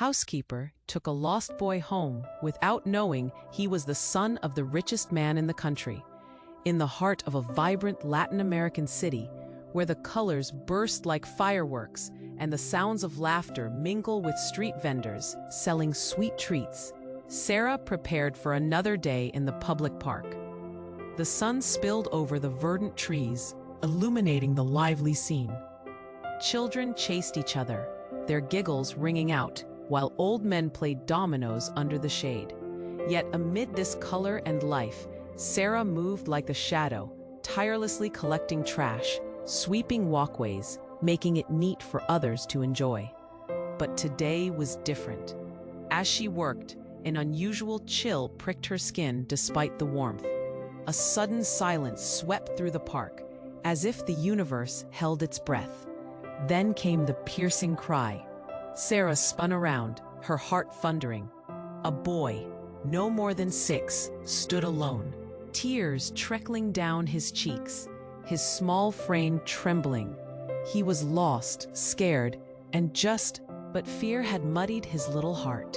Housekeeper took a lost boy home without knowing he was the son of the richest man in the country, in the heart of a vibrant Latin American city where the colors burst like fireworks and the sounds of laughter mingle with street vendors selling sweet treats. Sarah prepared for another day in the public park. The sun spilled over the verdant trees, illuminating the lively scene. Children chased each other, their giggles ringing out, while old men played dominoes under the shade. Yet amid this color and life, Sarah moved like a shadow, tirelessly collecting trash, sweeping walkways, making it neat for others to enjoy. But today was different. As she worked, an unusual chill pricked her skin despite the warmth. A sudden silence swept through the park, as if the universe held its breath. Then came the piercing cry. Sarah spun around, her heart thundering. A boy, no more than 6, stood alone, tears trickling down his cheeks, his small frame trembling. He was lost, scared, and but fear had muddied his little heart,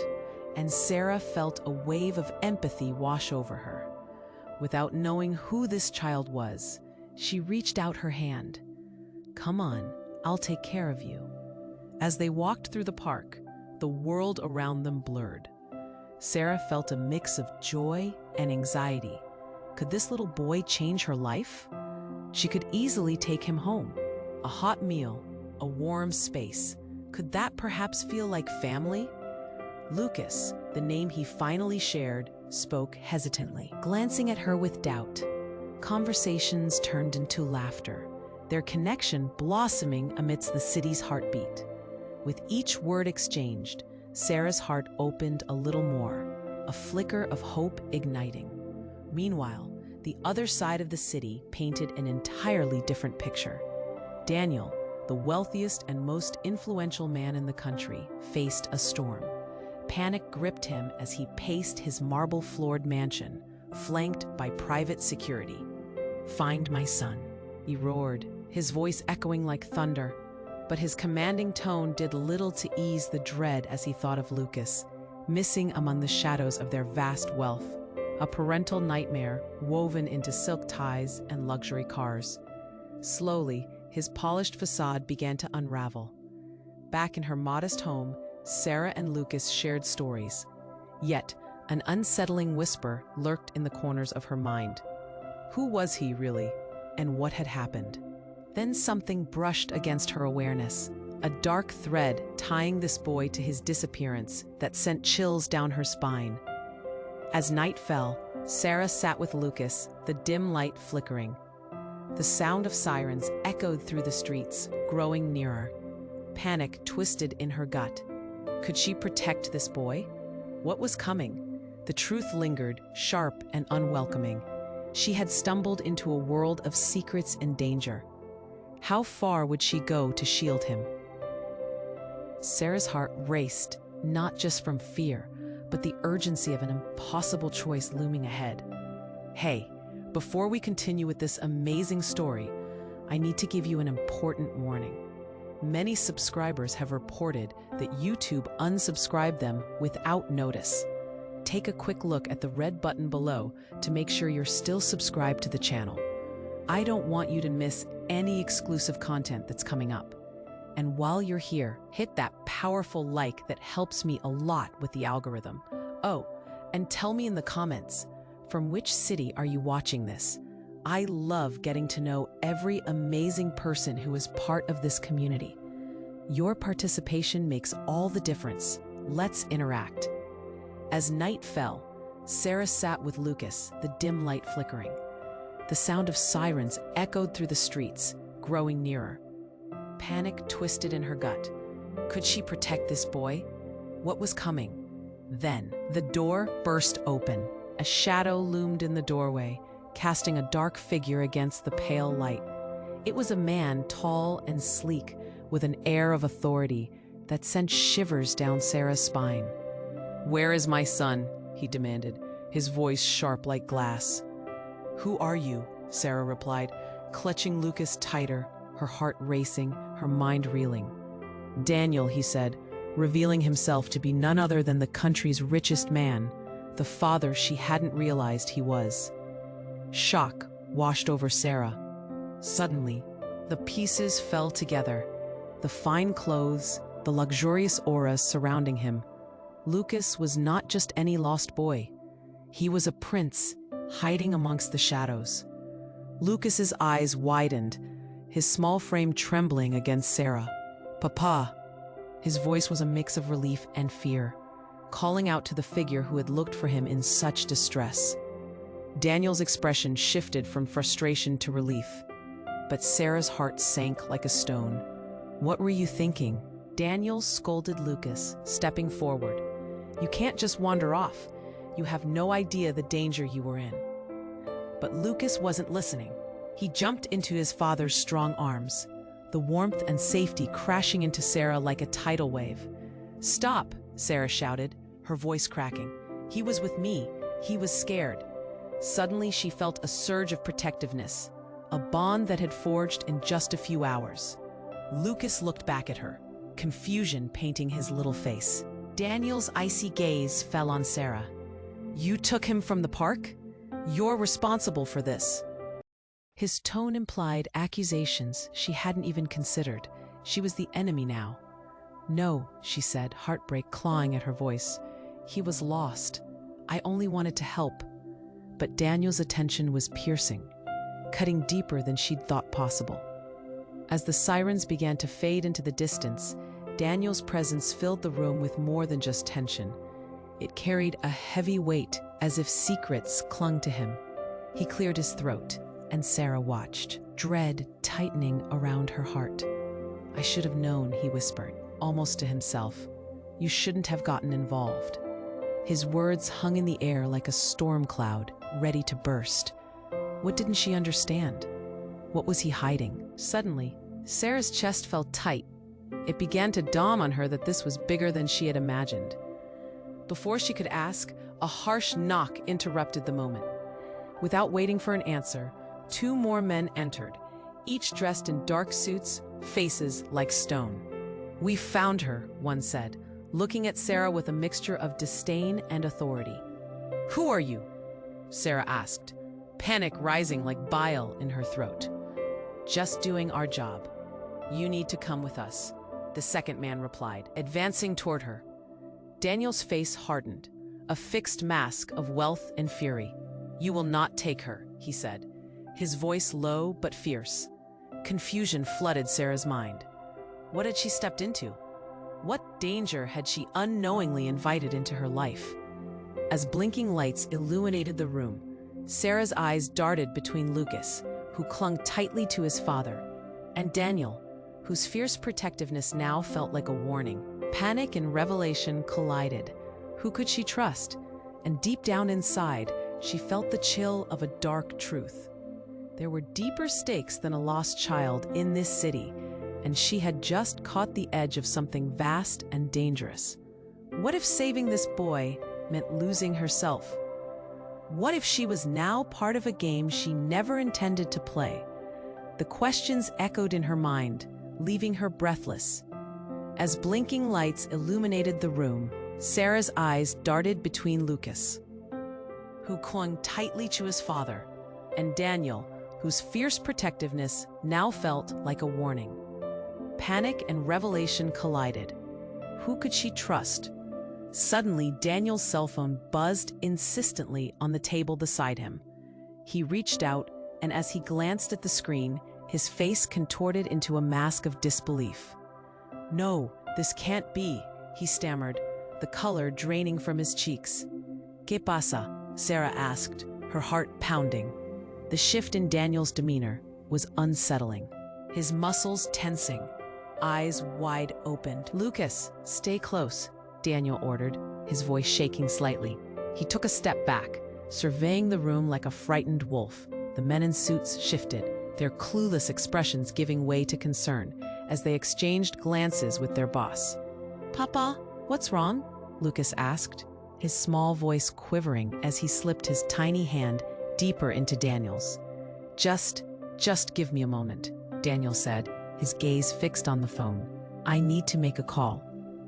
and Sarah felt a wave of empathy wash over her. Without knowing who this child was, she reached out her hand. "Come on, I'll take care of you." As they walked through the park, the world around them blurred. Sarah felt a mix of joy and anxiety. Could this little boy change her life? She could easily take him home. A hot meal, a warm space. Could that perhaps feel like family? Lucas, the name he finally shared, spoke hesitantly, glancing at her with doubt. Conversations turned into laughter, their connection blossoming amidst the city's heartbeat. With each word exchanged, Sarah's heart opened a little more, a flicker of hope igniting. Meanwhile, the other side of the city painted an entirely different picture. Daniel, the wealthiest and most influential man in the country, faced a storm. Panic gripped him as he paced his marble-floored mansion, flanked by private security. "Find my son," he roared, his voice echoing like thunder. But his commanding tone did little to ease the dread as he thought of Lucas, missing among the shadows of their vast wealth, a parental nightmare woven into silk ties and luxury cars. Slowly, his polished facade began to unravel. Back in her modest home, Sarah and Lucas shared stories. Yet, an unsettling whisper lurked in the corners of her mind. Who was he really, and what had happened? Then something brushed against her awareness, a dark thread tying this boy to his disappearance that sent chills down her spine. As night fell, Sarah sat with Lucas, the dim light flickering. The sound of sirens echoed through the streets, growing nearer. Panic twisted in her gut. Could she protect this boy? What was coming? The truth lingered, sharp and unwelcoming. She had stumbled into a world of secrets and danger. How far would she go to shield him? Sarah's heart raced, not just from fear, but the urgency of an impossible choice looming ahead. Hey, before we continue with this amazing story, I need to give you an important warning. Many subscribers have reported that YouTube unsubscribed them without notice. Take a quick look at the red button below to make sure you're still subscribed to the channel. I don't want you to miss any exclusive content that's coming up. And while you're here, hit that powerful like that helps me a lot with the algorithm. Oh, and tell me in the comments, from which city are you watching this? I love getting to know every amazing person who is part of this community. Your participation makes all the difference. Let's interact. As night fell, Sarah sat with Lucas, the dim light flickering. The sound of sirens echoed through the streets, growing nearer. Panic twisted in her gut. Could she protect this boy? What was coming? Then, the door burst open. A shadow loomed in the doorway, casting a dark figure against the pale light. It was a man, tall and sleek, with an air of authority that sent shivers down Sarah's spine. "Where is my son?" he demanded, his voice sharp like glass. "Who are you?" Sarah replied, clutching Lucas tighter, her heart racing, her mind reeling. "Daniel," he said, revealing himself to be none other than the country's richest man, the father she hadn't realized he was. Shock washed over Sarah. Suddenly, the pieces fell together. The fine clothes, the luxurious auras surrounding him. Lucas was not just any lost boy. He was a prince, hiding amongst the shadows. Lucas's eyes widened, his small frame trembling against Sarah. "Papa!" His voice was a mix of relief and fear, calling out to the figure who had looked for him in such distress. Daniel's expression shifted from frustration to relief, but Sarah's heart sank like a stone. "What were you thinking?" Daniel scolded Lucas, stepping forward. "You can't just wander off. You have no idea the danger you were in." But Lucas wasn't listening. He jumped into his father's strong arms, the warmth and safety crashing into Sarah like a tidal wave. "Stop!" Sarah shouted, her voice cracking. "He was with me. He was scared." Suddenly she felt a surge of protectiveness, a bond that had forged in just a few hours. Lucas looked back at her, confusion painting his little face. Daniel's icy gaze fell on Sarah. "You took him from the park? You're responsible for this." His tone implied accusations she hadn't even considered. She was the enemy now. "No," she said, heartbreak clawing at her voice. "He was lost. I only wanted to help." But Daniel's attention was piercing, cutting deeper than she'd thought possible. As the sirens began to fade into the distance, Daniel's presence filled the room with more than just tension. It carried a heavy weight, as if secrets clung to him. He cleared his throat, and Sarah watched, dread tightening around her heart. "I should have known," he whispered, almost to himself. "You shouldn't have gotten involved." His words hung in the air like a storm cloud, ready to burst. What didn't she understand? What was he hiding? Suddenly, Sarah's chest felt tight. It began to dawn on her that this was bigger than she had imagined. Before she could ask, a harsh knock interrupted the moment. Without waiting for an answer, 2 more men entered, each dressed in dark suits, faces like stone. "We found her," one said, looking at Sarah with a mixture of disdain and authority. "Who are you?" Sarah asked, panic rising like bile in her throat. "Just doing our job. You need to come with us," the second man replied, advancing toward her. Daniel's face hardened, a fixed mask of wealth and fury. "You will not take her," he said, his voice low but fierce. Confusion flooded Sarah's mind. What had she stepped into? What danger had she unknowingly invited into her life? As blinking lights illuminated the room, Sarah's eyes darted between Lucas, who clung tightly to his father, and Daniel, whose fierce protectiveness now felt like a warning. Panic and revelation collided. Who could she trust? And deep down inside, she felt the chill of a dark truth. There were deeper stakes than a lost child in this city, and she had just caught the edge of something vast and dangerous. What if saving this boy meant losing herself? What if she was now part of a game she never intended to play? The questions echoed in her mind, leaving her breathless. As blinking lights illuminated the room, Sarah's eyes darted between Lucas, who clung tightly to his father, and Daniel, whose fierce protectiveness now felt like a warning. Panic and revelation collided. Who could she trust? Suddenly, Daniel's cell phone buzzed insistently on the table beside him. He reached out, and as he glanced at the screen, his face contorted into a mask of disbelief. "No, this can't be," he stammered, the color draining from his cheeks. "¿Qué pasa?" Sarah asked, her heart pounding. The shift in Daniel's demeanor was unsettling, his muscles tensing, eyes wide opened. "Lucas, stay close," Daniel ordered, his voice shaking slightly. He took a step back, surveying the room like a frightened wolf. The men in suits shifted, their clueless expressions giving way to concern as they exchanged glances with their boss. "Papa, what's wrong?" Lucas asked, his small voice quivering as he slipped his tiny hand deeper into Daniel's. Just give me a moment," Daniel said, his gaze fixed on the phone. "I need to make a call."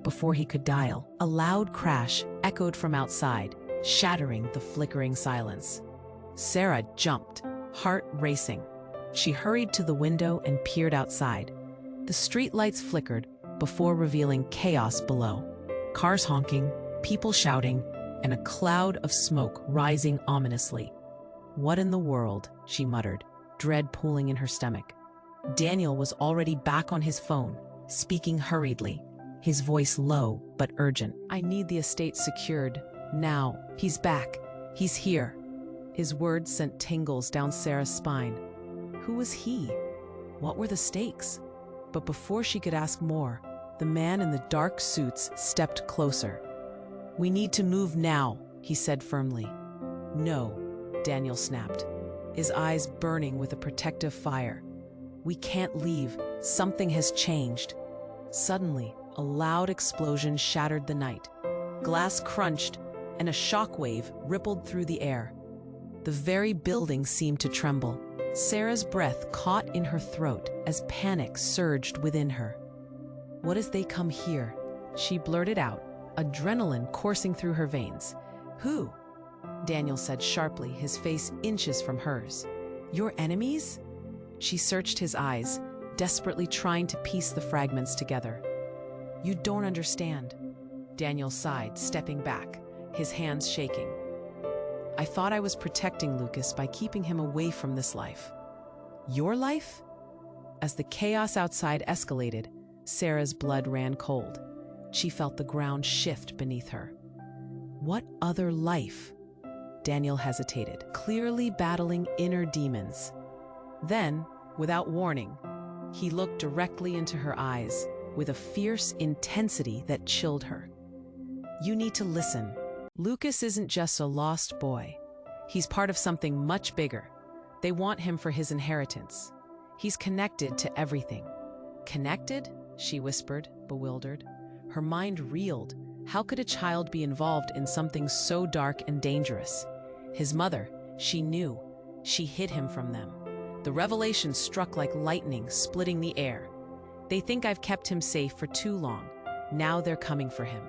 before he could dial. A loud crash echoed from outside, shattering the flickering silence. Sarah jumped, heart racing. She hurried to the window and peered outside. The streetlights flickered before revealing chaos below. Cars honking, people shouting, and a cloud of smoke rising ominously. "What in the world?" she muttered, dread pooling in her stomach. Daniel was already back on his phone, speaking hurriedly, his voice low but urgent. "I need the estate secured, now. He's back. He's here." His words sent tingles down Sarah's spine. Who was he? What were the stakes? But before she could ask more, the man in the dark suits stepped closer. "We need to move now," he said firmly. "No," Daniel snapped, his eyes burning with a protective fire. "We can't leave. Something has changed." Suddenly, a loud explosion shattered the night. Glass crunched, and a shockwave rippled through the air. The very building seemed to tremble. Sarah's breath caught in her throat as panic surged within her. "What as they come here?" she blurted out, adrenaline coursing through her veins. "Who?" Daniel said sharply, his face inches from hers. "Your enemies?" She searched his eyes, desperately trying to piece the fragments together. "You don't understand," Daniel sighed, stepping back, his hands shaking. "I thought I was protecting Lucas by keeping him away from this life." "Your life?" As the chaos outside escalated, Sarah's blood ran cold. She felt the ground shift beneath her. What other life? Daniel hesitated, clearly battling inner demons. Then, without warning, he looked directly into her eyes with a fierce intensity that chilled her. "You need to listen. Lucas isn't just a lost boy. He's part of something much bigger. They want him for his inheritance. He's connected to everything." "Connected?" she whispered, bewildered. Her mind reeled. How could a child be involved in something so dark and dangerous? His mother, she knew. She hid him from them. The revelation struck like lightning, splitting the air. "They think I've kept him safe for too long. Now they're coming for him."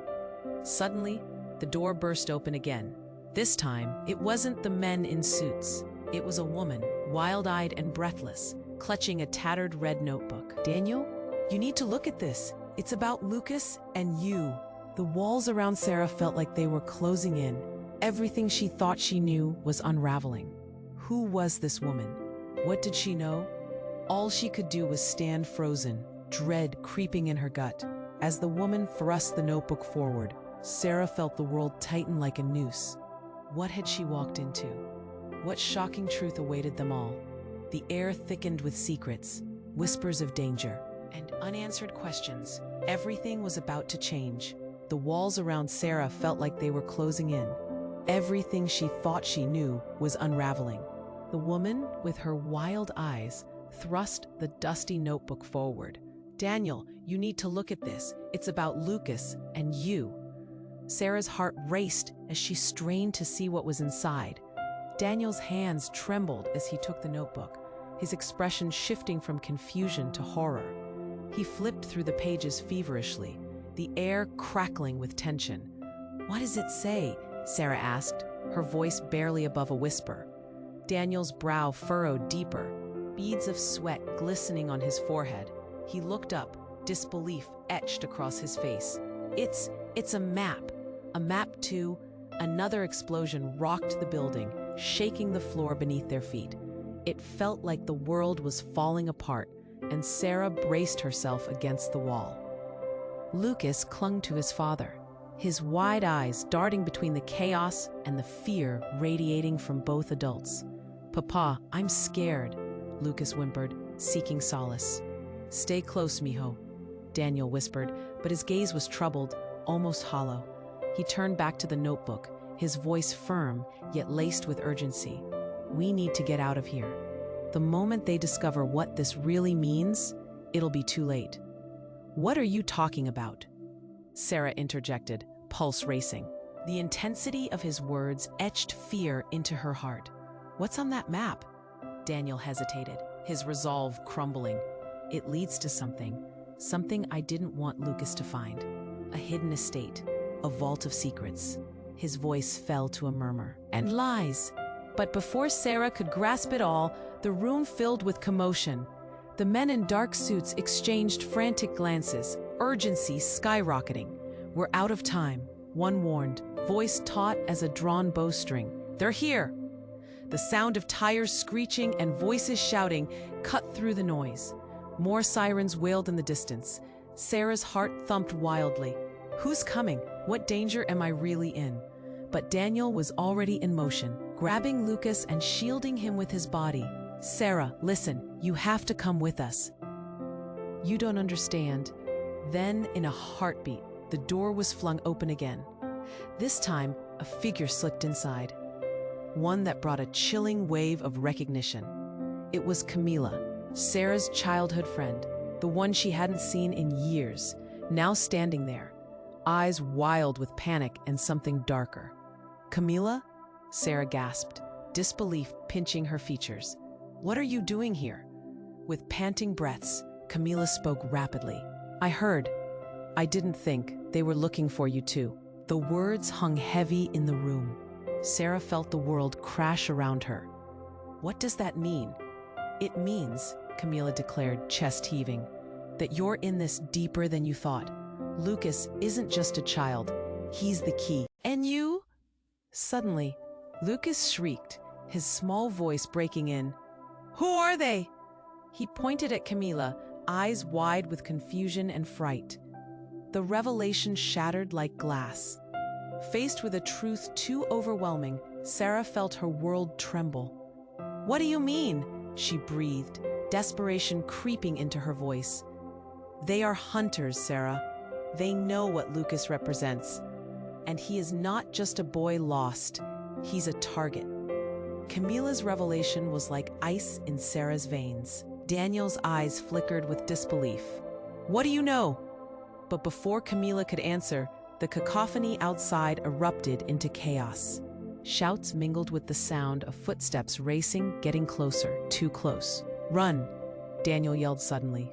Suddenly, the door burst open again. This time, it wasn't the men in suits. It was a woman, wild-eyed and breathless, clutching a tattered red notebook. "Daniel, you need to look at this. It's about Lucas and you." The walls around Sarah felt like they were closing in. Everything she thought she knew was unraveling. Who was this woman? What did she know? All she could do was stand frozen, dread creeping in her gut. As the woman thrust the notebook forward, Sarah felt the world tighten like a noose. What had she walked into? What shocking truth awaited them all? The air thickened with secrets, whispers of danger, and unanswered questions. Everything was about to change. The walls around Sarah felt like they were closing in. Everything she thought she knew was unraveling. The woman, with her wild eyes, thrust the dusty notebook forward. "Daniel, you need to look at this. It's about Lucas and you." Sarah's heart raced as she strained to see what was inside. Daniel's hands trembled as he took the notebook, his expression shifting from confusion to horror. He flipped through the pages feverishly, the air crackling with tension. "What does it say?" Sarah asked, her voice barely above a whisper. Daniel's brow furrowed deeper, beads of sweat glistening on his forehead. He looked up, disbelief etched across his face. It's a map. A map to..." Another explosion rocked the building, shaking the floor beneath their feet. It felt like the world was falling apart, and Sarah braced herself against the wall. Lucas clung to his father, his wide eyes darting between the chaos and the fear radiating from both adults. "Papa, I'm scared," Lucas whimpered, seeking solace. "Stay close, mijo," Daniel whispered, but his gaze was troubled, almost hollow. He turned back to the notebook, his voice firm yet laced with urgency. "We need to get out of here. The moment they discover what this really means, it'll be too late." "What are you talking about?" Sarah interjected, pulse racing. The intensity of his words etched fear into her heart. "What's on that map?" Daniel hesitated, his resolve crumbling. "It leads to something I didn't want Lucas to find." a hidden estate, a vault of secrets. His voice fell to a murmur. And lies. But before Sarah could grasp it all, the room filled with commotion. The men in dark suits exchanged frantic glances, urgency skyrocketing. "We're out of time," one warned, voice taut as a drawn bowstring. "They're here!" The sound of tires screeching and voices shouting cut through the noise. More sirens wailed in the distance. Sarah's heart thumped wildly. Who's coming? What danger am I really in? But Daniel was already in motion, grabbing Lucas and shielding him with his body. "Sarah, listen, you have to come with us." "You don't understand." Then, in a heartbeat, the door was flung open again. This time, a figure slipped inside. One that brought a chilling wave of recognition. It was Camila, Sarah's childhood friend, the one she hadn't seen in years, now standing there, eyes wild with panic and something darker. "Camila?" Sarah gasped, disbelief pinching her features. "What are you doing here?" With panting breaths, Camila spoke rapidly. "I heard. I didn't think. They were looking for you too." The words hung heavy in the room. Sarah felt the world crash around her. "What does that mean?" "It means," Camila declared, chest heaving, "that you're in this deeper than you thought. Lucas isn't just a child. He's the key." "And you?" Suddenly, Lucas shrieked, his small voice breaking in. "Who are they?" He pointed at Camila, eyes wide with confusion and fright. The revelation shattered like glass. Faced with a truth too overwhelming, Sarah felt her world tremble. "What do you mean?" she breathed, desperation creeping into her voice. "They are hunters, Sarah. They know what Lucas represents. And he is not just a boy lost. He's a target." Camila's revelation was like ice in Sarah's veins. Daniel's eyes flickered with disbelief. "What do you know?" But before Camila could answer, the cacophony outside erupted into chaos. Shouts mingled with the sound of footsteps racing, getting closer, too close. "Run!" Daniel yelled suddenly.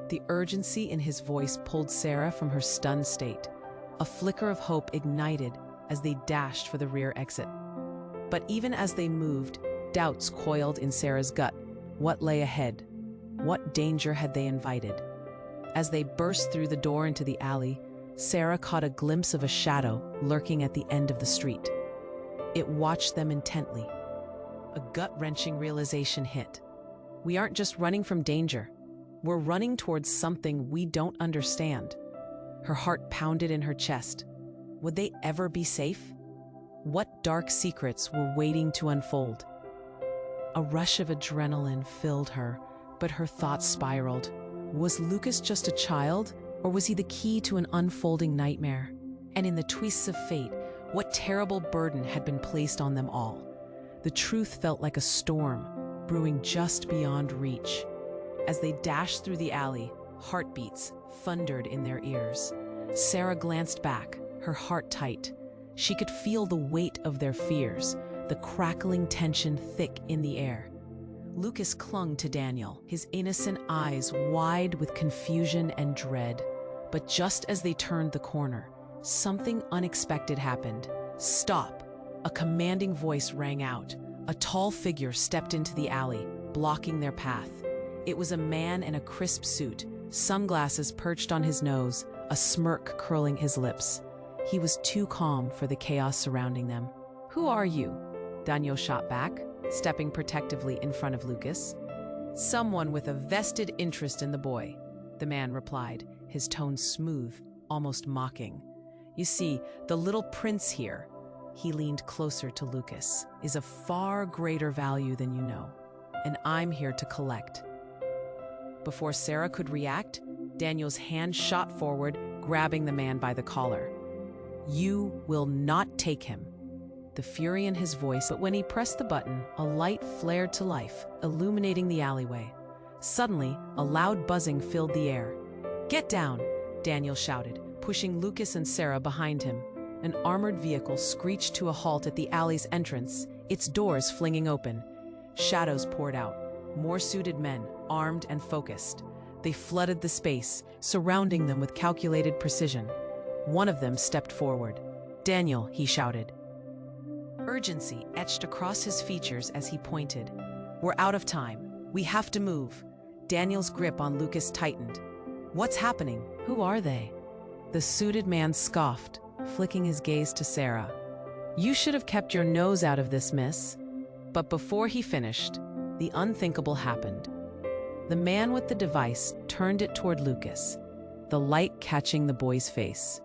The urgency in his voice pulled Sarah from her stunned state. A flicker of hope ignited as they dashed for the rear exit. But even as they moved, doubts coiled in Sarah's gut. What lay ahead? What danger had they invited? As they burst through the door into the alley, Sarah caught a glimpse of a shadow lurking at the end of the street. It watched them intently. A gut-wrenching realization hit. We aren't just running from danger. We're running towards something we don't understand. Her heart pounded in her chest. Would they ever be safe? What dark secrets were waiting to unfold? A rush of adrenaline filled her, but her thoughts spiraled. Was Lucas just a child, or was he the key to an unfolding nightmare? And in the twists of fate, what terrible burden had been placed on them all? The truth felt like a storm, brewing just beyond reach. As they dashed through the alley, heartbeats thundered in their ears. Sarah glanced back, her heart tight. She could feel the weight of their fears, the crackling tension thick in the air. Lucas clung to Daniel, his innocent eyes wide with confusion and dread. But just as they turned the corner, something unexpected happened. "Stop!" A commanding voice rang out. A tall figure stepped into the alley, blocking their path. It was a man in a crisp suit, sunglasses perched on his nose, a smirk curling his lips. He was too calm for the chaos surrounding them. "Who are you?" Daniel shot back, stepping protectively in front of Lucas. "Someone with a vested interest in the boy," the man replied, his tone smooth, almost mocking. "You see, the little prince here," he leaned closer to Lucas, "is of far greater value than you know, and I'm here to collect." Before Sarah could react, Daniel's hand shot forward, grabbing the man by the collar. "You will not take him." The fury in his voice, but when he pressed the button, a light flared to life, illuminating the alleyway. Suddenly, a loud buzzing filled the air. "Get down!" Daniel shouted, pushing Lucas and Sarah behind him. An armored vehicle screeched to a halt at the alley's entrance, its doors flinging open. Shadows poured out, more suited men, armed and focused. They flooded the space, surrounding them with calculated precision. One of them stepped forward. "Daniel," he shouted. Urgency etched across his features as he pointed. "We're out of time. We have to move." Daniel's grip on Lucas tightened. "What's happening? Who are they?" The suited man scoffed, flicking his gaze to Sarah. "You should have kept your nose out of this, miss." But before he finished, the unthinkable happened. The man with the device turned it toward Lucas, the light catching the boy's face.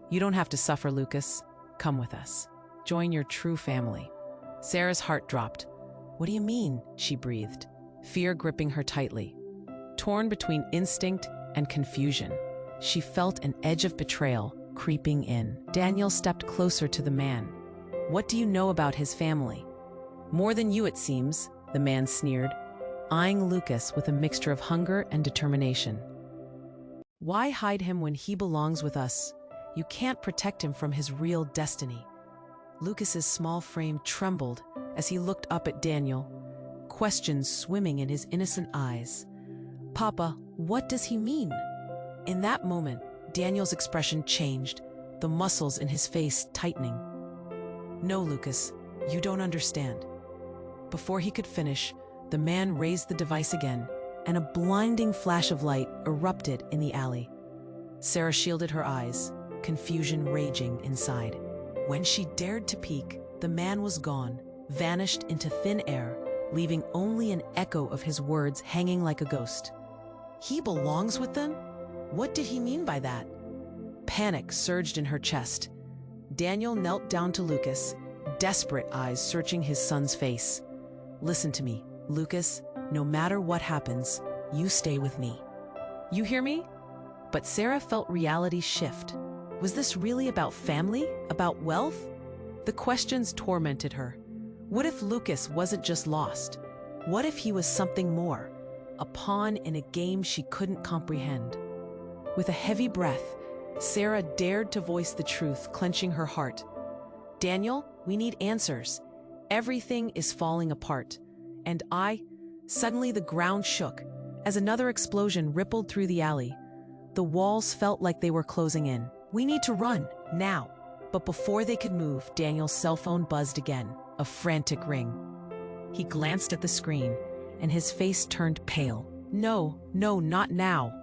"You don't have to suffer, Lucas. Come with us. Join your true family." Sarah's heart dropped. "What do you mean?" she breathed, fear gripping her tightly. Torn between instinct and confusion, she felt an edge of betrayal creeping in. Daniel stepped closer to the man. "What do you know about his family?" "More than you, it seems," the man sneered, eyeing Lucas with a mixture of hunger and determination. "Why hide him when he belongs with us? You can't protect him from his real destiny." Lucas's small frame trembled as he looked up at Daniel, questions swimming in his innocent eyes. "Papa, what does he mean?" In that moment, Daniel's expression changed, the muscles in his face tightening. "No, Lucas, you don't understand." Before he could finish, the man raised the device again, and a blinding flash of light erupted in the alley. Sarah shielded her eyes, confusion raging inside. When she dared to peek, the man was gone, vanished into thin air, leaving only an echo of his words hanging like a ghost. "He belongs with them? What did he mean by that?" Panic surged in her chest. Daniel knelt down to Lucas, desperate eyes searching his son's face. "Listen to me, Lucas. No matter what happens, you stay with me. You hear me?" But Sarah felt reality shift. Was this really about family? About wealth? The questions tormented her. What if Lucas wasn't just lost? What if he was something more? A pawn in a game she couldn't comprehend. With a heavy breath, Sarah dared to voice the truth, clenching her heart. "Daniel, we need answers. Everything is falling apart." And suddenly the ground shook as another explosion rippled through the alley. The walls felt like they were closing in. "We need to run, now." But before they could move, Daniel's cell phone buzzed again, a frantic ring. He glanced at the screen, and his face turned pale. No, not now."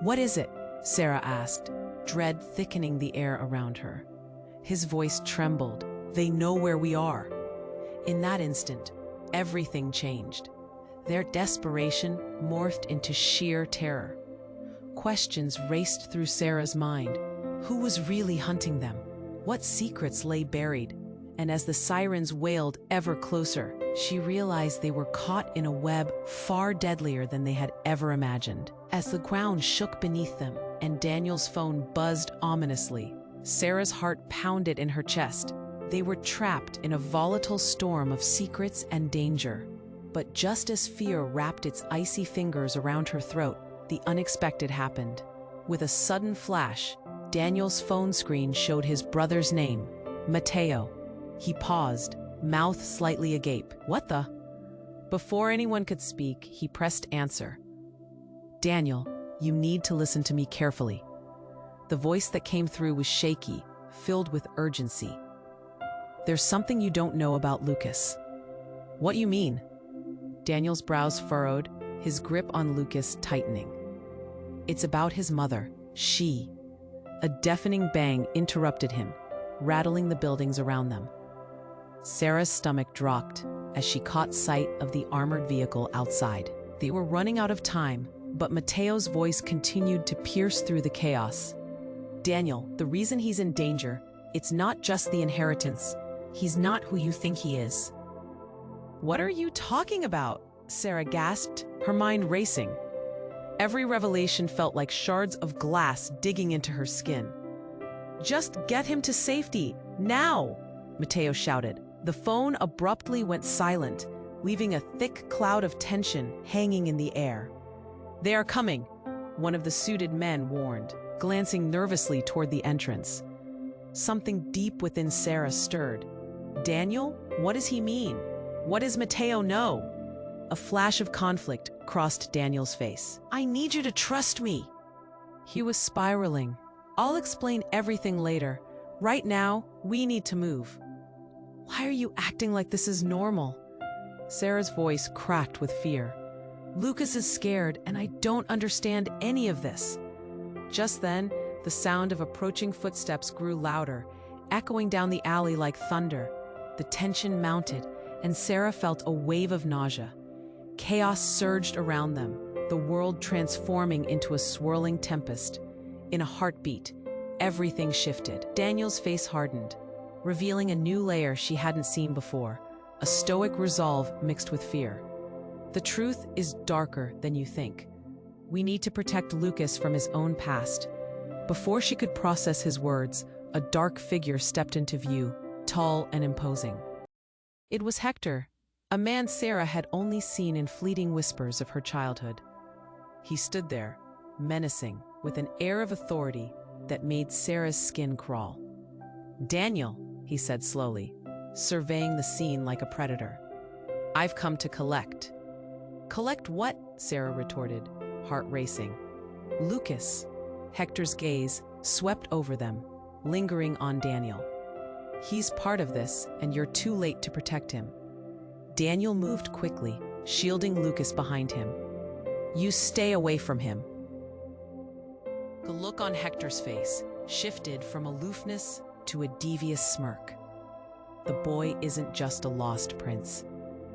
"What is it?" Sarah asked, dread thickening the air around her. His voice trembled. "They know where we are." In that instant, everything changed. Their desperation morphed into sheer terror. Questions raced through Sarah's mind. Who was really hunting them? What secrets lay buried? And as the sirens wailed ever closer, she realized they were caught in a web far deadlier than they had ever imagined. As the ground shook beneath them and Daniel's phone buzzed ominously, Sarah's heart pounded in her chest. They were trapped in a volatile storm of secrets and danger. But just as fear wrapped its icy fingers around her throat, the unexpected happened. With a sudden flash, Daniel's phone screen showed his brother's name, Mateo. He paused, mouth slightly agape. "What the?" Before anyone could speak, he pressed answer. "Daniel, you need to listen to me carefully." The voice that came through was shaky, filled with urgency. "There's something you don't know about Lucas." "What you mean?" Daniel's brows furrowed, his grip on Lucas tightening. "It's about his mother, she." A deafening bang interrupted him, rattling the buildings around them. Sarah's stomach dropped as she caught sight of the armored vehicle outside. They were running out of time, but Mateo's voice continued to pierce through the chaos. "Daniel, the reason he's in danger, it's not just the inheritance. He's not who you think he is." "What are you talking about?" Sarah gasped, her mind racing. Every revelation felt like shards of glass digging into her skin. "Just get him to safety, now!" Mateo shouted. The phone abruptly went silent, leaving a thick cloud of tension hanging in the air. "They are coming," one of the suited men warned, glancing nervously toward the entrance. Something deep within Sarah stirred. "Daniel, what does he mean? What does Mateo know?" A flash of conflict crossed Daniel's face. "I need you to trust me." He was spiraling, I'll explain everything later. Right now, we need to move. Why are you acting like this is normal? Sarah's voice cracked with fear. Lucas is scared, and I don't understand any of this. Just then, the sound of approaching footsteps grew louder, echoing down the alley like thunder. The tension mounted, and Sarah felt a wave of nausea. Chaos surged around them, the world transforming into a swirling tempest. In a heartbeat, everything shifted. Daniel's face hardened, revealing a new layer she hadn't seen before, a stoic resolve mixed with fear. The truth is darker than you think. We need to protect Lucas from his own past. Before she could process his words, a dark figure stepped into view, tall and imposing. It was Hector, a man Sarah had only seen in fleeting whispers of her childhood. He stood there, menacing, with an air of authority that made Sarah's skin crawl. "Daniel," he said slowly, surveying the scene like a predator. "I've come to collect." "Collect what?" Sarah retorted, heart racing. "Lucas." Hector's gaze swept over them, lingering on Daniel. "He's part of this, and you're too late to protect him." Daniel moved quickly, shielding Lucas behind him. "You stay away from him." The look on Hector's face shifted from aloofness to a devious smirk. The boy isn't just a lost prince.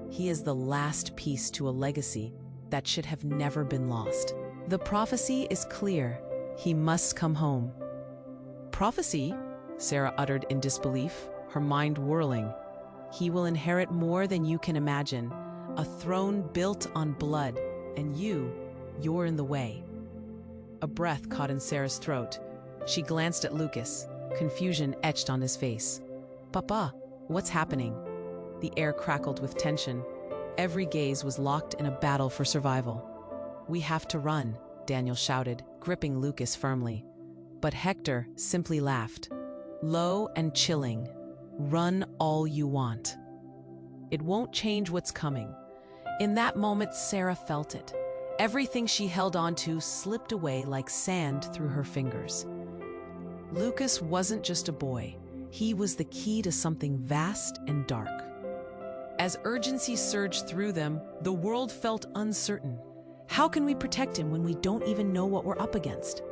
He is the last piece to a legacy that should have never been lost. The prophecy is clear. He must come home. "Prophecy?" Sarah uttered in disbelief, her mind whirling. "He will inherit more than you can imagine, a throne built on blood, and you're in the way." A breath caught in Sarah's throat. She glanced at Lucas, confusion etched on his face. "Papa, what's happening?" The air crackled with tension. Every gaze was locked in a battle for survival. "We have to run," Daniel shouted, gripping Lucas firmly. But Hector simply laughed. Low and chilling. "Run all you want. It won't change what's coming." In that moment, Sarah felt it. Everything she held on to slipped away like sand through her fingers. Lucas wasn't just a boy. He was the key to something vast and dark. As urgency surged through them, the world felt uncertain. How can we protect him when we don't even know what we're up against?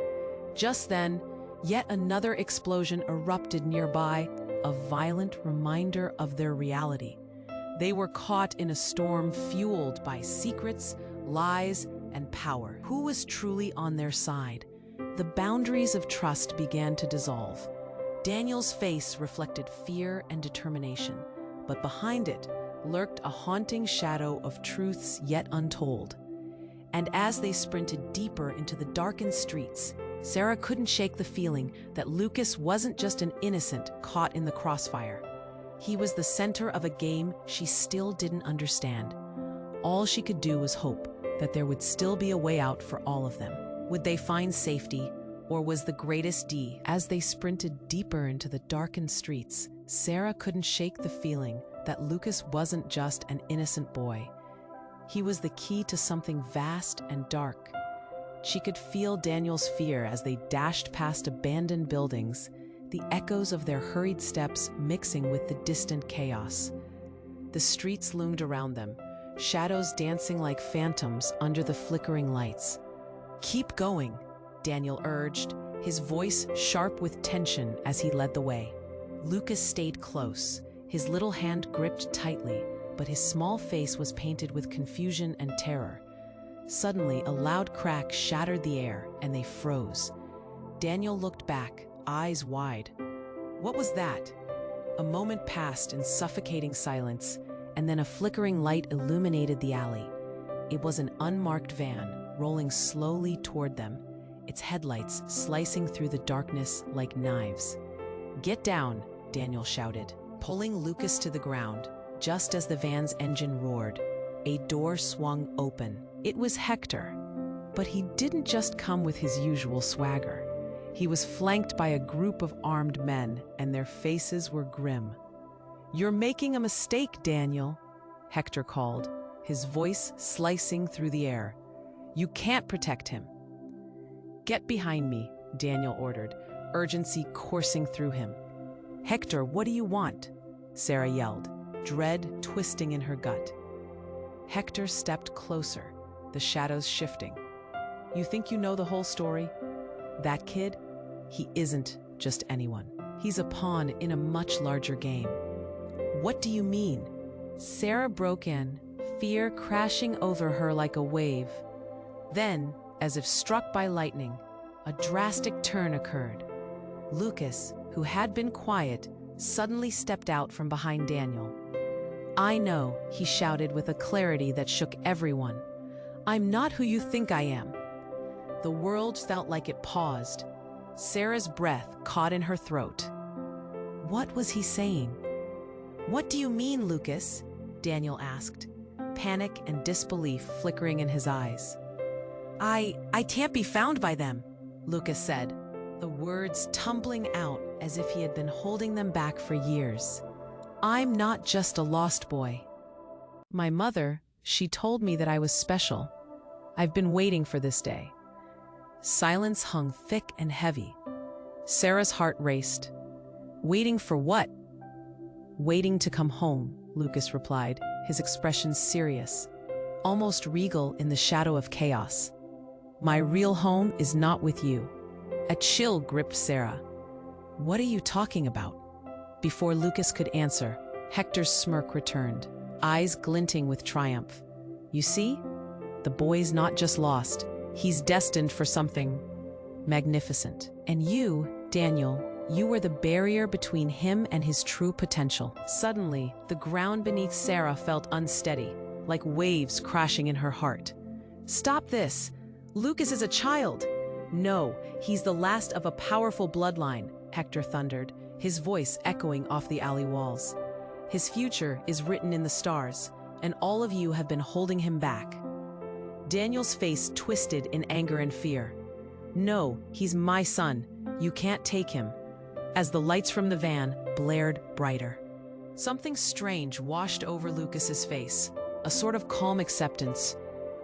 Just then, yet another explosion erupted nearby, a violent reminder of their reality. They were caught in a storm fueled by secrets, lies, and power. Who was truly on their side? The boundaries of trust began to dissolve. Daniel's face reflected fear and determination, but behind it lurked a haunting shadow of truths yet untold. And as they sprinted deeper into the darkened streets, Sarah couldn't shake the feeling that Lucas wasn't just an innocent caught in the crossfire. He was the center of a game she still didn't understand. All she could do was hope that there would still be a way out for all of them. Would they find safety, or was the greatest D? As they sprinted deeper into the darkened streets, Sarah couldn't shake the feeling that Lucas wasn't just an innocent boy. He was the key to something vast and dark. She could feel Daniel's fear as they dashed past abandoned buildings, the echoes of their hurried steps mixing with the distant chaos. The streets loomed around them, shadows dancing like phantoms under the flickering lights. "Keep going," Daniel urged, his voice sharp with tension as he led the way. Lucas stayed close, his little hand gripped tightly, but his small face was painted with confusion and terror. Suddenly, a loud crack shattered the air, and they froze. Daniel looked back, eyes wide. What was that? A moment passed in suffocating silence, and then a flickering light illuminated the alley. It was an unmarked van, rolling slowly toward them, its headlights slicing through the darkness like knives. "Get down," Daniel shouted, pulling Lucas to the ground. Just as the van's engine roared, a door swung open. It was Hector, but he didn't just come with his usual swagger. He was flanked by a group of armed men, and their faces were grim. "You're making a mistake, Daniel," Hector called, his voice slicing through the air. "You can't protect him." "Get behind me," Daniel ordered, urgency coursing through him. "Hector, what do you want?" Sarah yelled, dread twisting in her gut. Hector stepped closer, the shadows shifting. "You think you know the whole story? That kid? He isn't just anyone. He's a pawn in a much larger game." "What do you mean?" Sarah broke in, fear crashing over her like a wave. Then, as if struck by lightning, a drastic turn occurred. Lucas, who had been quiet, suddenly stepped out from behind Daniel. "I know," he shouted with a clarity that shook everyone. "I'm not who you think I am." The world felt like it paused. Sarah's breath caught in her throat. What was he saying? "What do you mean, Lucas?" Daniel asked, panic and disbelief flickering in his eyes. I can't be found by them," Lucas said, the words tumbling out as if he had been holding them back for years. "I'm not just a lost boy. My mother, she told me that I was special. I've been waiting for this day." Silence hung thick and heavy. Sarah's heart raced. "Waiting for what?" "Waiting to come home," Lucas replied, his expression serious, almost regal in the shadow of chaos. "My real home is not with you." A chill gripped Sarah. "What are you talking about?" Before Lucas could answer, Hector's smirk returned, eyes glinting with triumph. "You see? The boy's not just lost. He's destined for something magnificent. And you, Daniel, you were the barrier between him and his true potential." Suddenly, the ground beneath Sarah felt unsteady, like waves crashing in her heart. "Stop this! Lucas is a child!" "No, he's the last of a powerful bloodline," Hector thundered, his voice echoing off the alley walls. "His future is written in the stars, and all of you have been holding him back." Daniel's face twisted in anger and fear. "No, he's my son. You can't take him." As the lights from the van blared brighter, something strange washed over Lucas's face, a sort of calm acceptance.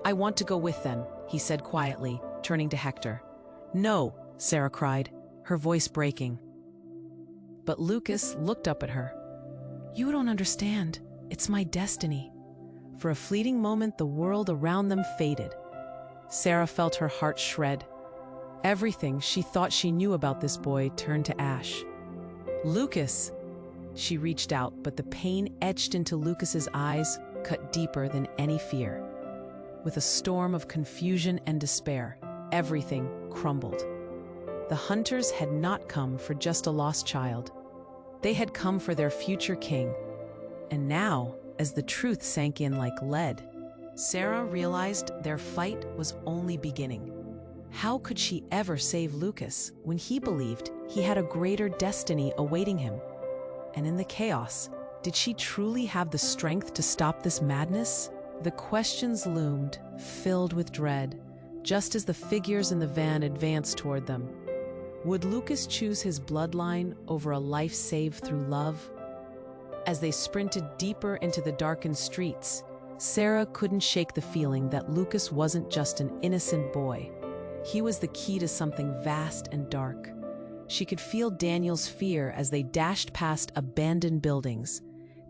"I want to go with them," he said quietly, turning to Hector. "No," Sarah cried, her voice breaking. But Lucas looked up at her. "You don't understand. It's my destiny." For a fleeting moment, the world around them faded. Sarah felt her heart shred. Everything she thought she knew about this boy turned to ash. "Lucas!" She reached out, but the pain etched into Lucas's eyes cut deeper than any fear. With a storm of confusion and despair, everything crumbled. The hunters had not come for just a lost child. They had come for their future king. And now, as the truth sank in like lead, Sarah realized their fight was only beginning. How could she ever save Lucas when he believed he had a greater destiny awaiting him? And in the chaos, did she truly have the strength to stop this madness? The questions loomed, filled with dread, just as the figures in the van advanced toward them. Would Lucas choose his bloodline over a life saved through love? As they sprinted deeper into the darkened streets, Sarah couldn't shake the feeling that Lucas wasn't just an innocent boy. He was the key to something vast and dark. She could feel Daniel's fear as they dashed past abandoned buildings,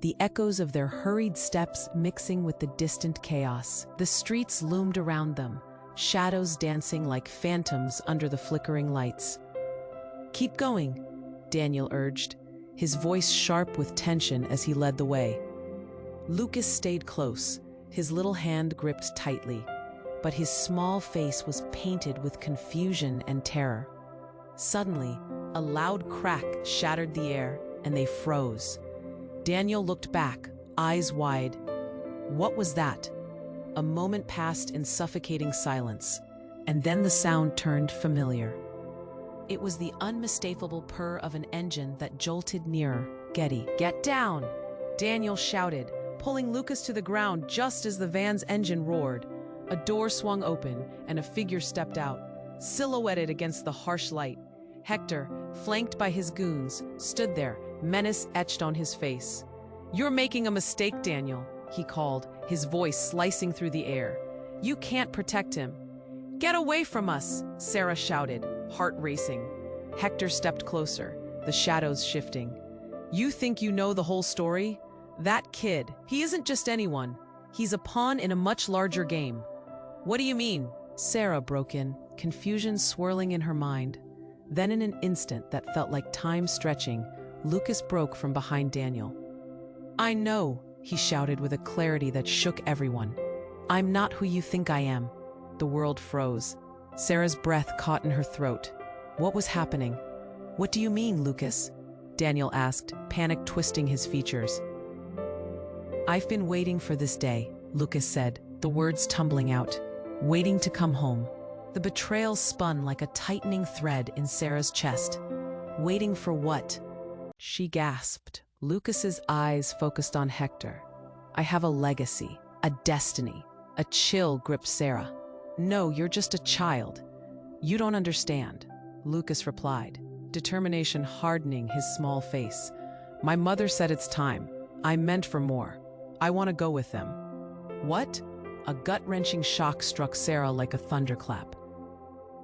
the echoes of their hurried steps mixing with the distant chaos. The streets loomed around them, shadows dancing like phantoms under the flickering lights. "Keep going," Daniel urged, his voice sharp with tension as he led the way. Lucas stayed close, his little hand gripped tightly, but his small face was painted with confusion and terror. Suddenly, a loud crack shattered the air, and they froze. Daniel looked back, eyes wide. What was that? A moment passed in suffocating silence, and then the sound turned familiar. It was the unmistakable purr of an engine that jolted nearer. "Get down!" Daniel shouted, pulling Lucas to the ground just as the van's engine roared. A door swung open, and a figure stepped out, silhouetted against the harsh light. Hector, flanked by his goons, stood there, menace etched on his face. "You're making a mistake, Daniel," he called, his voice slicing through the air. "You can't protect him." "Get away from us!" Sarah shouted, heart racing. Hector stepped closer, the shadows shifting. You think you know the whole story? That kid, he isn't just anyone. He's a pawn in a much larger game. What do you mean? Sarah broke in, confusion swirling in her mind. Then in an instant that felt like time stretching, Lucas broke from behind Daniel. I know, he shouted with a clarity that shook everyone. I'm not who you think I am. The world froze. Sarah's breath caught in her throat. What was happening? What do you mean, Lucas? Daniel asked, panic twisting his features. I've been waiting for this day, Lucas said, the words tumbling out. Waiting to come home. The betrayal spun like a tightening thread in Sarah's chest. Waiting for what? She gasped. Lucas's eyes focused on Hector. I have a legacy, a destiny. A chill gripped Sarah. No, you're just a child. You don't understand, Lucas replied, determination hardening his small face. My mother said it's time. I'm meant for more. I want to go with them. What? A gut-wrenching shock struck Sarah like a thunderclap.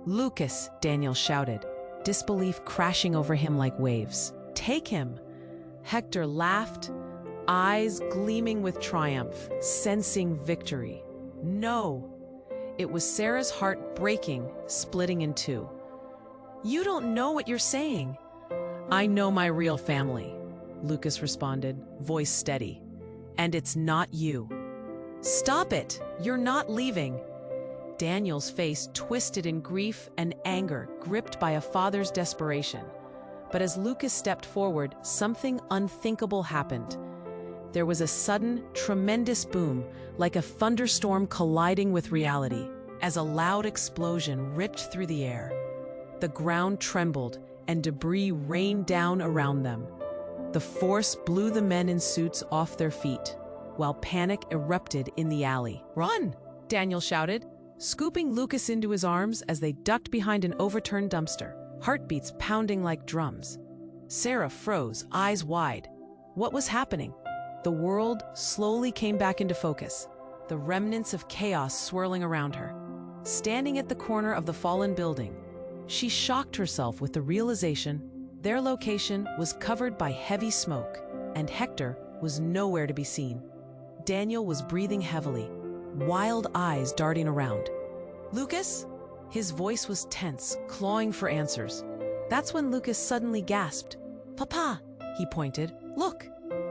Lucas, Daniel shouted, disbelief crashing over him like waves. Take him. Hector laughed, eyes gleaming with triumph, sensing victory. No. It was Sarah's heart breaking, splitting in two. You don't know what you're saying. I know my real family, Lucas responded, voice steady. And it's not you. Stop it! You're not leaving. Daniel's face twisted in grief and anger, gripped by a father's desperation. But as Lucas stepped forward, something unthinkable happened. There was a sudden, tremendous boom, like a thunderstorm colliding with reality, as a loud explosion ripped through the air. The ground trembled, and debris rained down around them. The force blew the men in suits off their feet, while panic erupted in the alley. Run! Daniel shouted, scooping Lucas into his arms as they ducked behind an overturned dumpster, heartbeats pounding like drums. Sarah froze, eyes wide. What was happening? The world slowly came back into focus, the remnants of chaos swirling around her. Standing at the corner of the fallen building, she shocked herself with the realization their location was covered by heavy smoke, and Hector was nowhere to be seen. Daniel was breathing heavily, wild eyes darting around. Lucas? His voice was tense, clawing for answers. That's when Lucas suddenly gasped. Papa, he pointed. Look!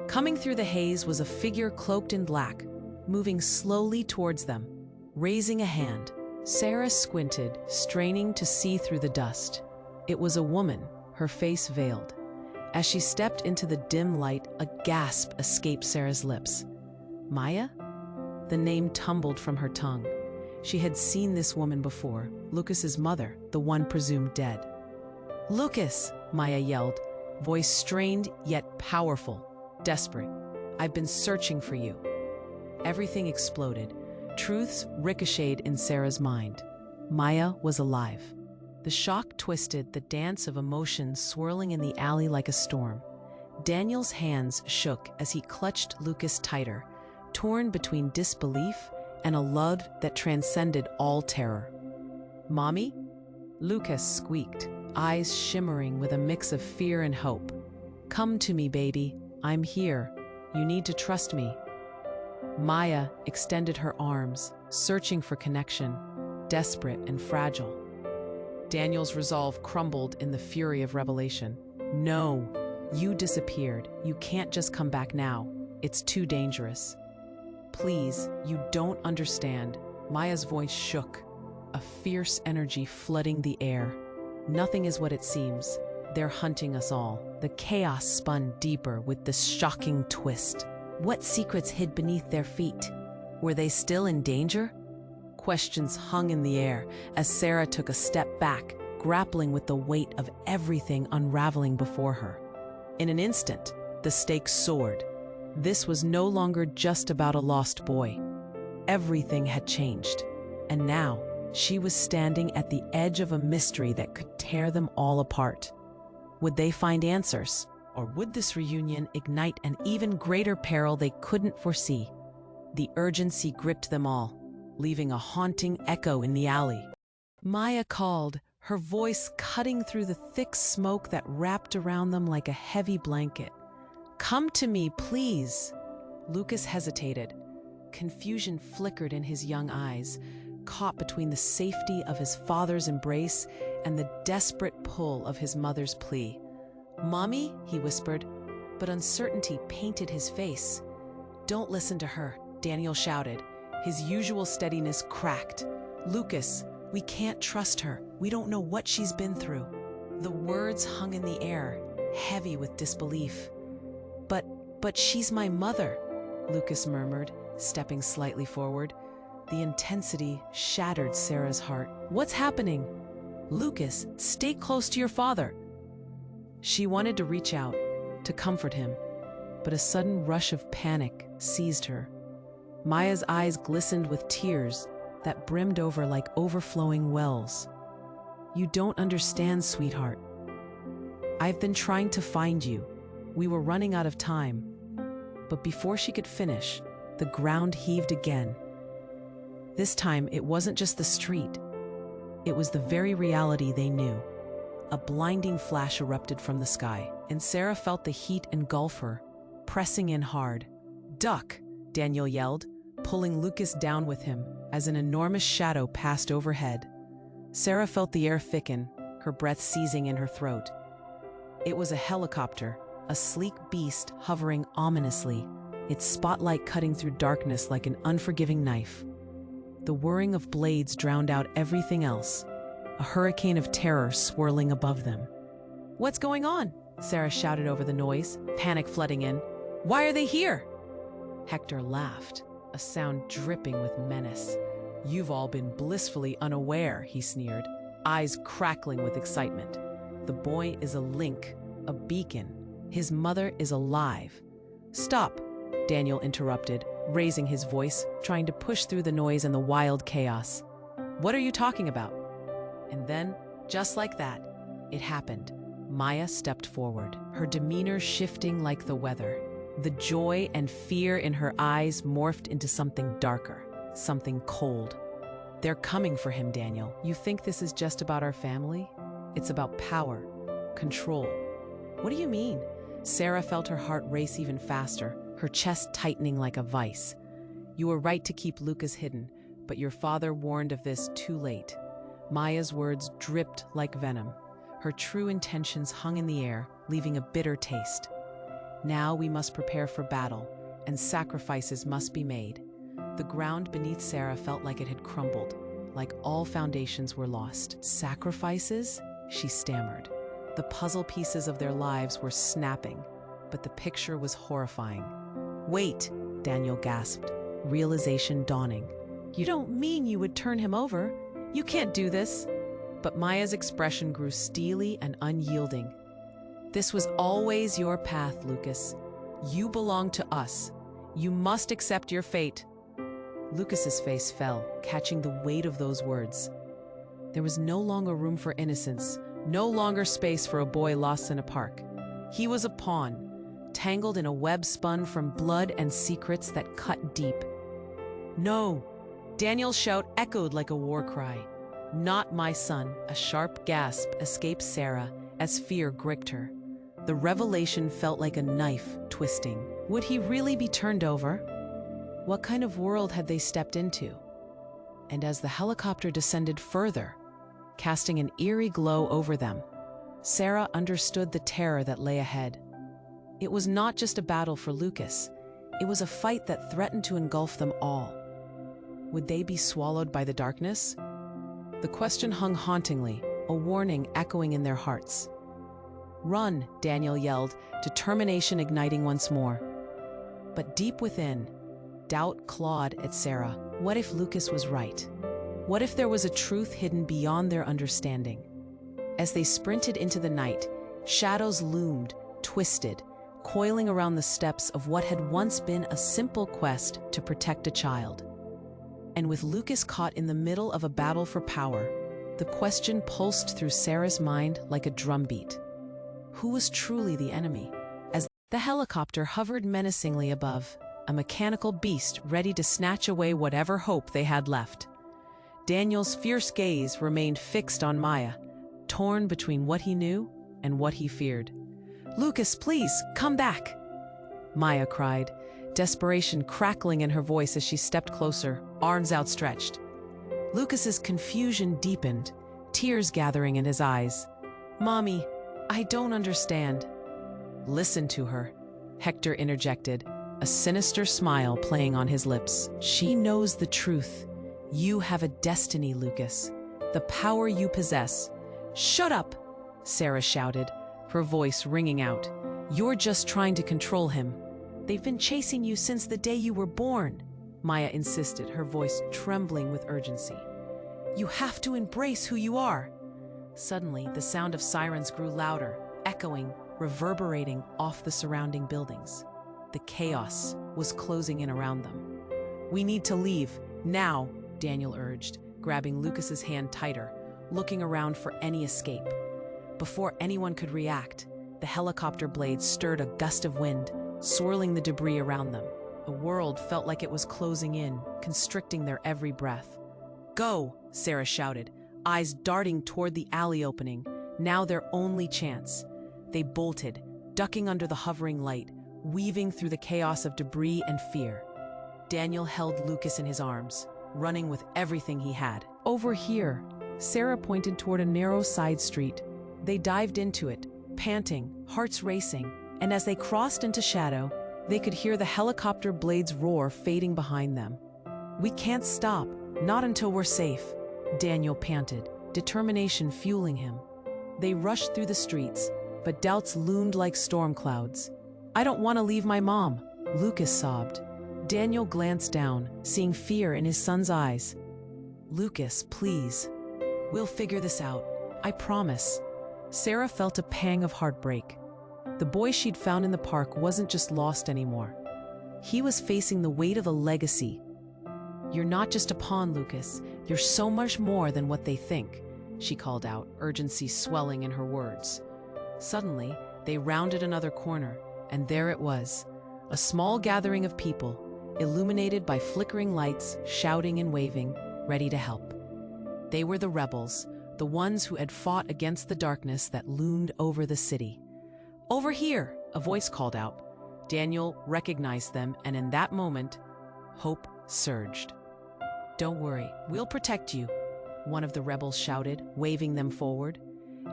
Coming through the haze was a figure cloaked in black, moving slowly towards them, raising a hand. Sarah squinted, straining to see through the dust. It was a woman, her face veiled. As she stepped into the dim light, a gasp escaped Sarah's lips. Maya? The name tumbled from her tongue. She had seen this woman before, Lucas's mother, the one presumed dead. Lucas, Maya yelled, voice strained yet powerful, desperate. I've been searching for you. Everything exploded. Truths ricocheted in Sarah's mind. Maya was alive. The shock twisted, the dance of emotions swirling in the alley like a storm. Daniel's hands shook as he clutched Lucas tighter, torn between disbelief and a love that transcended all terror. Mommy? Lucas squeaked, eyes shimmering with a mix of fear and hope. Come to me, baby. I'm here. You need to trust me. Maya extended her arms, searching for connection, desperate and fragile. Daniel's resolve crumbled in the fury of revelation. No, you disappeared. You can't just come back now. It's too dangerous. Please, you don't understand. Maya's voice shook, a fierce energy flooding the air. Nothing is what it seems. They're hunting us all. The chaos spun deeper with this shocking twist. What secrets hid beneath their feet? Were they still in danger? Questions hung in the air as Sarah took a step back, grappling with the weight of everything unraveling before her. In an instant, the stakes soared. This was no longer just about a lost boy. Everything had changed, and now she was standing at the edge of a mystery that could tear them all apart. Would they find answers? Or would this reunion ignite an even greater peril they couldn't foresee? The urgency gripped them all, leaving a haunting echo in the alley. Maya called, her voice cutting through the thick smoke that wrapped around them like a heavy blanket. "Come to me, please." Lucas hesitated. Confusion flickered in his young eyes, caught between the safety of his father's embrace and the desperate pull of his mother's plea. "Mommy," he whispered, but uncertainty painted his face. "Don't listen to her," Daniel shouted. His usual steadiness cracked. "Lucas, we can't trust her. We don't know what she's been through." The words hung in the air, heavy with disbelief. But she's my mother," Lucas murmured, stepping slightly forward. The intensity shattered Sarah's heart. "What's happening?" "Lucas, stay close to your father." She wanted to reach out, to comfort him, but a sudden rush of panic seized her. Maya's eyes glistened with tears that brimmed over like overflowing wells. "You don't understand, sweetheart. I've been trying to find you. We were running out of time." But before she could finish, the ground heaved again. This time, it wasn't just the street. It was the very reality they knew. A blinding flash erupted from the sky, and Sarah felt the heat engulf her, pressing in hard. "Duck!" Daniel yelled, pulling Lucas down with him as an enormous shadow passed overhead. Sarah felt the air thicken, her breath seizing in her throat. It was a helicopter, a sleek beast hovering ominously, its spotlight cutting through darkness like an unforgiving knife. The whirring of blades drowned out everything else, a hurricane of terror swirling above them. "What's going on?" Sarah shouted over the noise, panic flooding in. "Why are they here?" Hector laughed, a sound dripping with menace. "You've all been blissfully unaware," he sneered, eyes crackling with excitement. "The boy is a link, a beacon. His mother is alive." "Stop," Daniel interrupted, raising his voice, trying to push through the noise and the wild chaos. "What are you talking about?" And then, just like that, it happened. Maya stepped forward, her demeanor shifting like the weather. The joy and fear in her eyes morphed into something darker, something cold. "They're coming for him, Daniel. You think this is just about our family? It's about power, control." "What do you mean?" Sarah felt her heart race even faster, her chest tightening like a vice. "You were right to keep Lucas hidden, but your father warned of this too late." Maya's words dripped like venom. Her true intentions hung in the air, leaving a bitter taste. "Now we must prepare for battle, and sacrifices must be made." The ground beneath Sarah felt like it had crumbled, like all foundations were lost. "Sacrifices?" she stammered. The puzzle pieces of their lives were snapping, but the picture was horrifying. "Wait," Daniel gasped, realization dawning. "You don't mean you would turn him over? You can't do this." But Maya's expression grew steely and unyielding. "This was always your path, Lucas. You belong to us. You must accept your fate." Lucas's face fell, catching the weight of those words. There was no longer room for innocence, no longer space for a boy lost in a park. He was a pawn, tangled in a web spun from blood and secrets that cut deep. "No!" Daniel's shout echoed like a war cry. "Not my son!" A sharp gasp escaped Sarah as fear gripped her. The revelation felt like a knife twisting. Would he really be turned over? What kind of world had they stepped into? And as the helicopter descended further, casting an eerie glow over them, Sarah understood the terror that lay ahead. It was not just a battle for Lucas. It was a fight that threatened to engulf them all. Would they be swallowed by the darkness? The question hung hauntingly, a warning echoing in their hearts. "Run," Daniel yelled, determination igniting once more. But deep within, doubt clawed at Sarah. What if Lucas was right? What if there was a truth hidden beyond their understanding? As they sprinted into the night, shadows loomed, twisted, coiling around the steps of what had once been a simple quest to protect a child. And with Lucas caught in the middle of a battle for power, the question pulsed through Sarah's mind like a drumbeat. Who was truly the enemy? As the helicopter hovered menacingly above, a mechanical beast ready to snatch away whatever hope they had left. Daniel's fierce gaze remained fixed on Maya, torn between what he knew and what he feared. "Lucas, please, come back!" Maya cried, desperation crackling in her voice as she stepped closer, arms outstretched. Lucas's confusion deepened, tears gathering in his eyes. "Mommy, I don't understand." "Listen to her," Hector interjected, a sinister smile playing on his lips. "She knows the truth. You have a destiny, Lucas. The power you possess." "Shut up!" Sarah shouted, her voice ringing out. "You're just trying to control him. They've been chasing you since the day you were born," Maya insisted, her voice trembling with urgency. "You have to embrace who you are." Suddenly, the sound of sirens grew louder, echoing, reverberating off the surrounding buildings. The chaos was closing in around them. "We need to leave, now," Daniel urged, grabbing Lucas's hand tighter, looking around for any escape. Before anyone could react, the helicopter blades stirred a gust of wind, swirling the debris around them. The world felt like it was closing in, constricting their every breath. "Go!" Sarah shouted, eyes darting toward the alley opening, now their only chance. They bolted, ducking under the hovering light, weaving through the chaos of debris and fear. Daniel held Lucas in his arms, running with everything he had. "Over here," Sarah pointed toward a narrow side street. They dived into it, panting, hearts racing, and as they crossed into shadow, they could hear the helicopter blades roar fading behind them. "We can't stop, not until we're safe," Daniel panted, determination fueling him. They rushed through the streets, but doubts loomed like storm clouds. "I don't want to leave my mom," Lucas sobbed. Daniel glanced down, seeing fear in his son's eyes. "Lucas, please. We'll figure this out. I promise." Sarah felt a pang of heartbreak. The boy she'd found in the park wasn't just lost anymore. He was facing the weight of a legacy. "You're not just a pawn, Lucas. You're so much more than what they think," she called out, urgency swelling in her words. Suddenly, they rounded another corner, and there it was, a small gathering of people, illuminated by flickering lights, shouting and waving, ready to help. They were the rebels, the ones who had fought against the darkness that loomed over the city. "Over here!" a voice called out. Daniel recognized them, and in that moment, hope surged. "Don't worry, we'll protect you," one of the rebels shouted, waving them forward.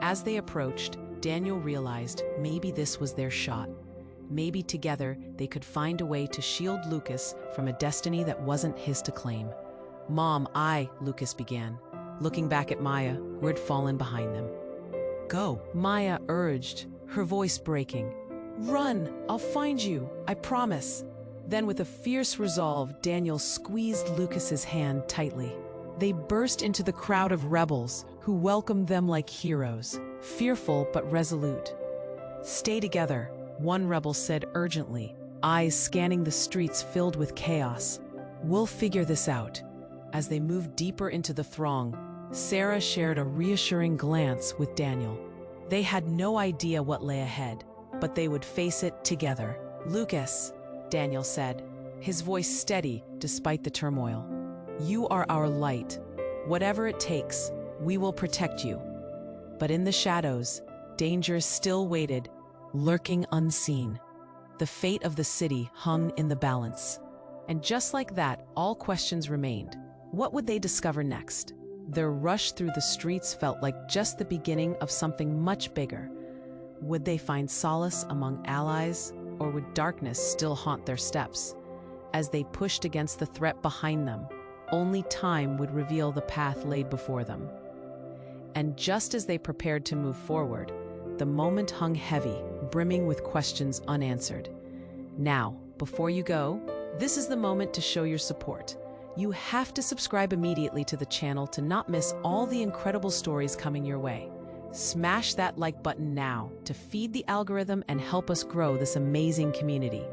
As they approached, Daniel realized maybe this was their shot. Maybe together they could find a way to shield Lucas from a destiny that wasn't his to claim. "Mom, Lucas began, looking back at Maya, who had fallen behind them. "Go," Maya urged, her voice breaking. "Run, I'll find you, I promise." Then with a fierce resolve, Daniel squeezed Lucas's hand tightly. They burst into the crowd of rebels, who welcomed them like heroes, fearful but resolute. "Stay together," one rebel said urgently, eyes scanning the streets filled with chaos. "We'll figure this out." As they moved deeper into the throng, Sarah shared a reassuring glance with Daniel. They had no idea what lay ahead, but they would face it together. "Lucas," Daniel said, his voice steady despite the turmoil. "You are our light. Whatever it takes, we will protect you." But in the shadows, danger still waited, lurking unseen. The fate of the city hung in the balance. And just like that, all questions remained. What would they discover next? Their rush through the streets felt like just the beginning of something much bigger. Would they find solace among allies, or would darkness still haunt their steps? As they pushed against the threat behind them, only time would reveal the path laid before them. And just as they prepared to move forward, the moment hung heavy, brimming with questions unanswered. Now, before you go, this is the moment to show your support. You have to subscribe immediately to the channel to not miss all the incredible stories coming your way. Smash that like button now to feed the algorithm and help us grow this amazing community.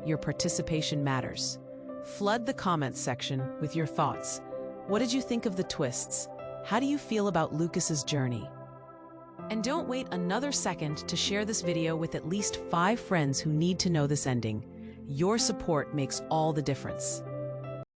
Your participation matters. Flood the comments section with your thoughts. What did you think of the twists? How do you feel about Lucas's journey? And don't wait another second to share this video with at least 5 friends who need to know this ending. Your support makes all the difference.